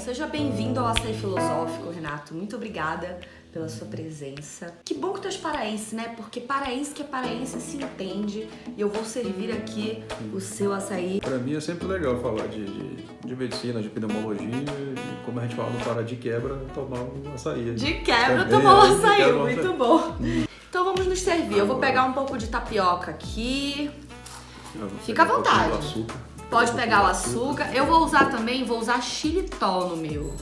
Seja bem-vindo ao Açaí Filosófico, Renato. Muito obrigada pela sua presença. Que bom que tu és paraense, né? Porque paraense que é paraense se entende. E eu vou servir aqui o seu açaí. Para mim é sempre legal falar de medicina, de pneumologia e como a gente fala no Pará de quebra, tomar um açaí. De quebra tomar um açaí, muito bom. Então vamos nos servir. Eu vou pegar um pouco de tapioca aqui. Fica à vontade. Pode pegar o açúcar. Eu vou usar xilitol no meu.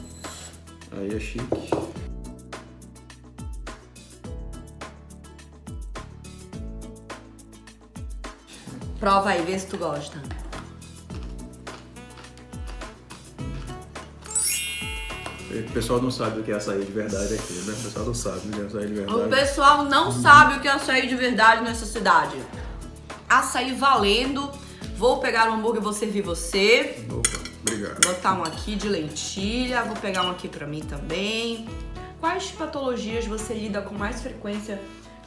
Aí é chique. Prova aí, vê se tu gosta. O pessoal não sabe o que é açaí de verdade aqui, né? O pessoal não sabe o que é açaí de verdade. O pessoal não sabe o que é açaí de verdade nessa cidade. Açaí valendo. Vou pegar um hambúrguer e vou servir você. Opa, obrigado. Vou botar um aqui de lentilha. Vou pegar um aqui pra mim também. Quais patologias você lida com mais frequência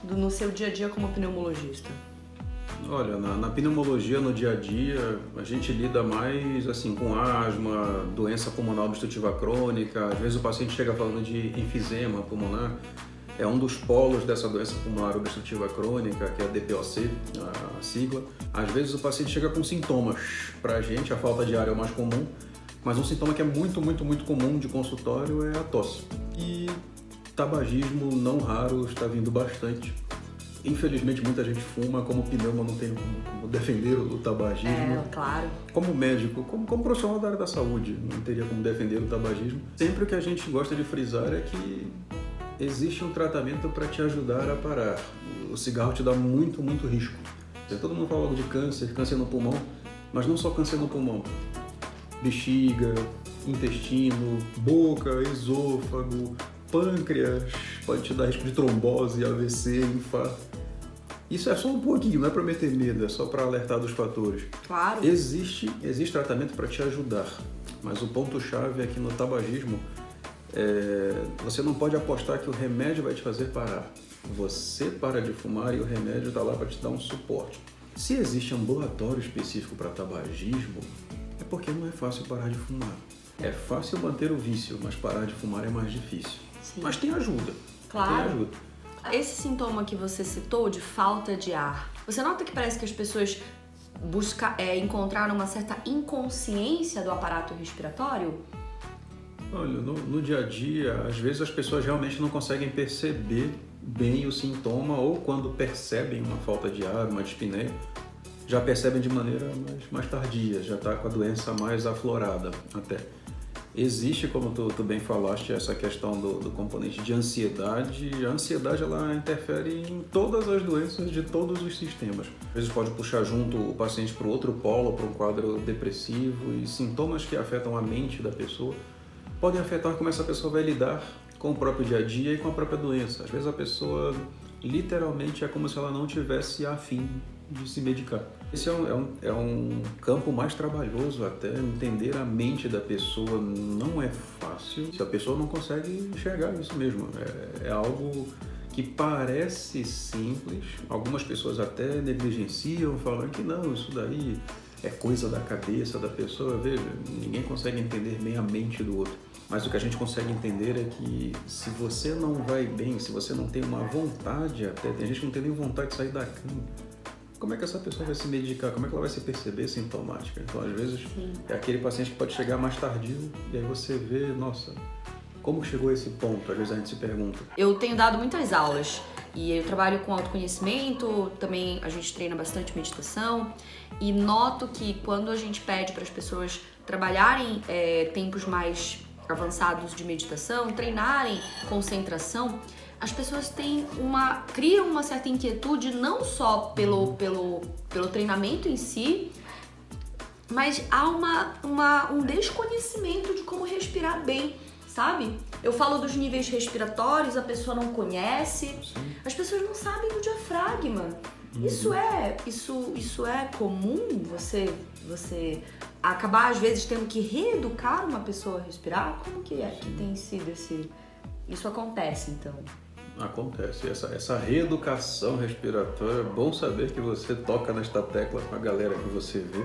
no seu dia a dia como pneumologista? Olha, na pneumologia, no dia a dia, a gente lida mais assim com asma, doença pulmonar obstrutiva crônica. Às vezes o paciente chega falando de enfisema pulmonar. É um dos polos dessa doença pulmonar obstrutiva crônica, que é a DPOC, a sigla. Às vezes o paciente chega com sintomas. Pra gente, a falta de ar é o mais comum, mas um sintoma que é muito comum de consultório é a tosse. E tabagismo, não raro, está vindo bastante. Infelizmente, muita gente fuma, como pneuma não tem como defender o tabagismo. É, claro. Como médico, como profissional da área da saúde, não teria como defender o tabagismo. Sempre o que a gente gosta de frisar é que existe um tratamento para te ajudar a parar. O cigarro te dá muito risco. Todo mundo fala logo de câncer no pulmão, mas não só câncer no pulmão. Bexiga, intestino, boca, esôfago, pâncreas, pode te dar risco de trombose, AVC, infarto. Isso é só um pouquinho, não é para meter medo, é só para alertar dos fatores. Claro. Existe tratamento para te ajudar, mas o ponto-chave é que no tabagismo, você não pode apostar que o remédio vai te fazer parar. Você para de fumar e o remédio está lá para te dar um suporte. Se existe ambulatório específico para tabagismo, é porque não é fácil parar de fumar. É fácil manter o vício, mas parar de fumar é mais difícil. Sim. Mas tem ajuda. Claro. Tem ajuda. Esse sintoma que você citou de falta de ar, você nota que parece que as pessoas encontraram uma certa inconsciência do aparato respiratório? Olha, no dia a dia, às vezes as pessoas realmente não conseguem perceber bem o sintoma, ou quando percebem uma falta de ar, uma dispneia, já percebem de maneira mais tardia, já está com a doença mais aflorada até. Existe, como tu bem falaste, essa questão do componente de ansiedade. A ansiedade, ela interfere em todas as doenças de todos os sistemas. Às vezes pode puxar junto o paciente para o outro polo, para um quadro depressivo, e sintomas que afetam a mente da pessoa podem afetar como essa pessoa vai lidar com o próprio dia a dia e com a própria doença. Às vezes a pessoa, literalmente, é como se ela não tivesse a fim de se medicar. Esse é um campo mais trabalhoso até, entender a mente da pessoa não é fácil, se a pessoa não consegue enxergar isso mesmo. É algo que parece simples, algumas pessoas até negligenciam, falando que não, isso daí é coisa da cabeça da pessoa. Veja, ninguém consegue entender bem a mente do outro. Mas o que a gente consegue entender é que se você não vai bem, se você não tem uma vontade até, tem gente que não tem nem vontade de sair da cama, como é que essa pessoa vai se medicar? Como é que ela vai se perceber sintomática? Então, às vezes, é aquele paciente que pode chegar mais tardio e aí você vê, nossa, como chegou a esse ponto? Às vezes a gente se pergunta. Eu tenho dado muitas aulas e eu trabalho com autoconhecimento, também a gente treina bastante meditação e noto que quando a gente pede para as pessoas trabalharem tempos mais avançados de meditação, treinarem concentração, as pessoas criam uma certa inquietude não só pelo treinamento em si, mas há um desconhecimento de como respirar bem, sabe? Eu falo dos níveis respiratórios, a pessoa não conhece, Sim. As pessoas não sabem do diafragma. Isso é comum, você acabar às vezes tendo que reeducar uma pessoa a respirar? Como que é que tem sido isso acontece então? Acontece. Essa reeducação respiratória, é bom saber que você toca nesta tecla com a galera que você vê,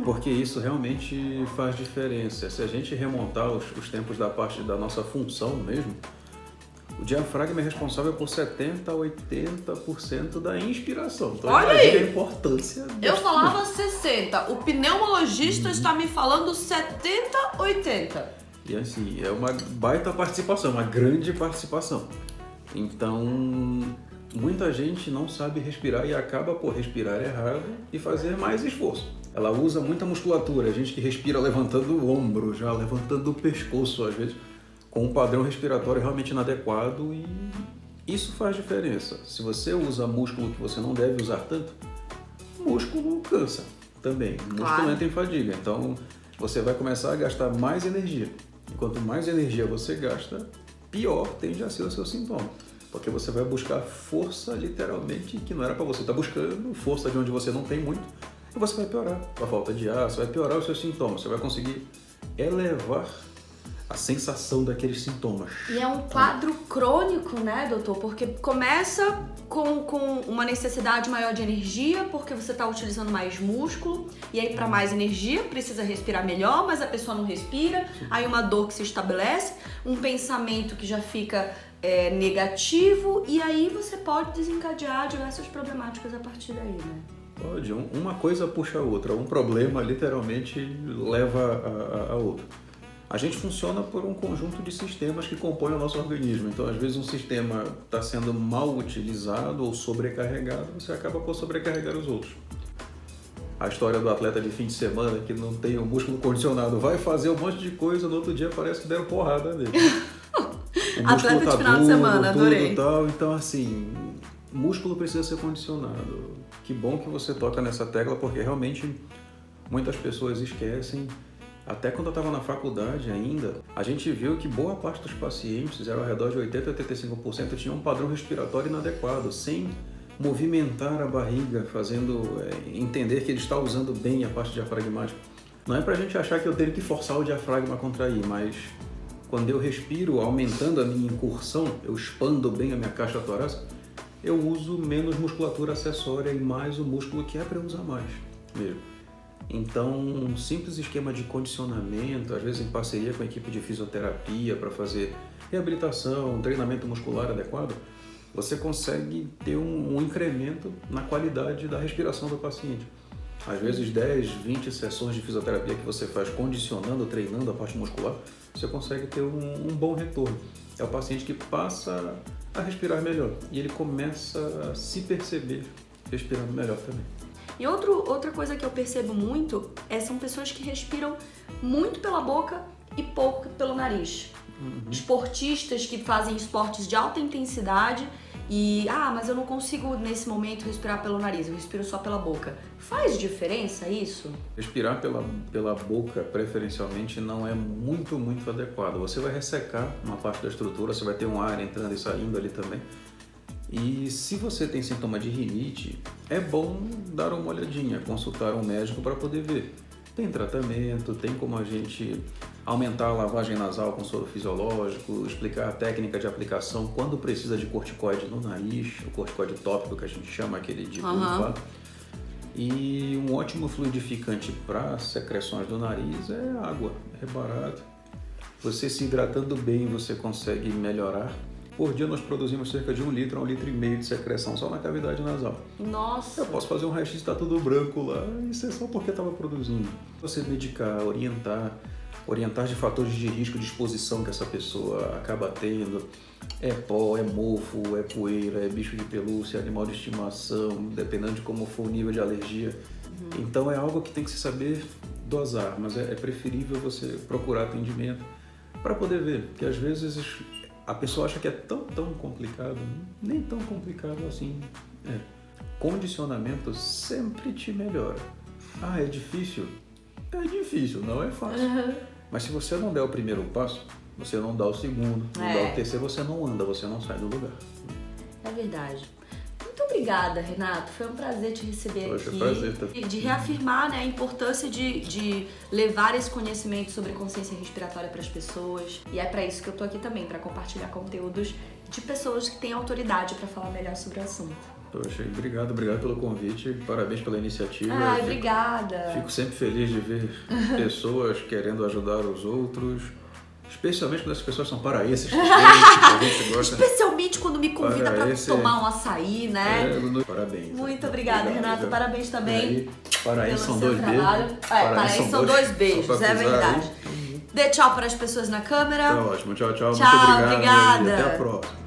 porque isso realmente faz diferença. Se a gente remontar os tempos da parte da nossa função mesmo, o diafragma é responsável por 70% a 80% da inspiração. Então, olha imagina aí, a importância. Eu falava 60, o pneumologista está me falando 70, 80. E assim, é uma baita participação, uma grande participação. Então, muita gente não sabe respirar e acaba por respirar errado e fazer mais esforço. Ela usa muita musculatura, a gente que respira levantando o ombro, já levantando o pescoço, às vezes, com um padrão respiratório realmente inadequado, e isso faz diferença. Se você usa músculo que você não deve usar tanto, músculo cansa também. O músculo entra em fadiga, então você vai começar a gastar mais energia. E quanto mais energia você gasta, pior tende a ser o seu sintoma. Porque você vai buscar força, literalmente, que não era para você estar buscando, força de onde você não tem muito, e você vai piorar a falta de ar, você vai piorar os seus sintomas, você vai conseguir elevar a sensação daqueles sintomas. E é um quadro crônico, né, doutor? Porque começa com uma necessidade maior de energia, porque você está utilizando mais músculo, e aí para mais energia precisa respirar melhor, mas a pessoa não respira, aí uma dor que se estabelece, um pensamento que já fica negativo, e aí você pode desencadear diversas problemáticas a partir daí, né? Pode, uma coisa puxa a outra, um problema literalmente leva a outro. A gente funciona por um conjunto de sistemas que compõem o nosso organismo. Então, às vezes, um sistema está sendo mal utilizado ou sobrecarregado, você acaba por sobrecarregar os outros. A história do atleta de fim de semana que não tem o músculo condicionado, vai fazer um monte de coisa, no outro dia parece que deram porrada nele. Atleta de final de semana, adorei. Tal. Então, assim, músculo precisa ser condicionado. Que bom que você toca nessa tecla, porque realmente muitas pessoas esquecem. Até quando eu estava na faculdade ainda, a gente viu que boa parte dos pacientes, ao redor de 80% a 85%, tinham um padrão respiratório inadequado, sem movimentar a barriga, fazendo entender que ele está usando bem a parte diafragmática. Não é pra gente achar que eu tenho que forçar o diafragma a contrair, mas quando eu respiro, aumentando a minha incursão, eu expando bem a minha caixa torácica, eu uso menos musculatura acessória e mais o músculo que é para eu usar mais mesmo. Então, um simples esquema de condicionamento, às vezes em parceria com a equipe de fisioterapia para fazer reabilitação, treinamento muscular adequado, você consegue ter um incremento na qualidade da respiração do paciente. Às vezes 10, 20 sessões de fisioterapia que você faz condicionando, treinando a parte muscular, você consegue ter um bom retorno. É o paciente que passa a respirar melhor e ele começa a se perceber respirando melhor também. E outra coisa que eu percebo muito são pessoas que respiram muito pela boca e pouco pelo nariz. Esportistas que fazem esportes de alta intensidade e, mas eu não consigo nesse momento respirar pelo nariz, eu respiro só pela boca. Faz diferença isso? Respirar pela boca, preferencialmente, não é muito adequado. Você vai ressecar uma parte da estrutura, você vai ter um ar entrando e saindo ali também. E se você tem sintoma de rinite, é bom dar uma olhadinha, consultar um médico para poder ver. Tem tratamento, tem como a gente aumentar a lavagem nasal com soro fisiológico, explicar a técnica de aplicação quando precisa de corticoide no nariz, o corticoide tópico que a gente chama, aquele de pulifá. E um ótimo fluidificante para secreções do nariz é água, é barato. Você se hidratando bem, você consegue melhorar. Por dia nós produzimos cerca de 1 litro a 1,5 litro de secreção só na cavidade nasal. Nossa! Eu posso fazer um raio-x e está tudo branco lá, isso é só porque estava produzindo. Você medicar, orientar de fatores de risco de exposição que essa pessoa acaba tendo. É pó, é mofo, é poeira, é bicho de pelúcia, é animal de estimação, dependendo de como for o nível de alergia. Então é algo que tem que se saber dosar, mas é preferível você procurar atendimento para poder ver, porque às vezes a pessoa acha que é tão complicado, nem tão complicado assim. Condicionamento sempre te melhora. É difícil? É difícil, não é fácil. Mas se você não der o primeiro passo, você não dá o segundo, não dá o terceiro, você não anda, você não sai do lugar. É verdade. Muito obrigada. obrigada, Renato. Foi um prazer te receber Poxa, aqui. prazer, tá? De reafirmar, né, a importância de levar esse conhecimento sobre consciência respiratória para as pessoas. E é para isso que eu tô aqui também, para compartilhar conteúdos de pessoas que têm autoridade para falar melhor sobre o assunto. Poxa, obrigado pelo convite, parabéns pela iniciativa. Ai, obrigada. Fico sempre feliz de ver pessoas querendo ajudar os outros, especialmente quando as pessoas são paraenses, que a gente gosta. Especialmente quando me convida para Paraense, tomar um açaí, né? Parabéns. Muito obrigada, Renato. Parabéns também. Paraense pelo são seu 2 trabalho. beijos. Paraense são 2 só beijos, pra é avisar verdade. aí. Dê tchau para as pessoas na câmera. Tá ótimo, tchau. Tchau, Muito obrigado. obrigada. E até a próxima.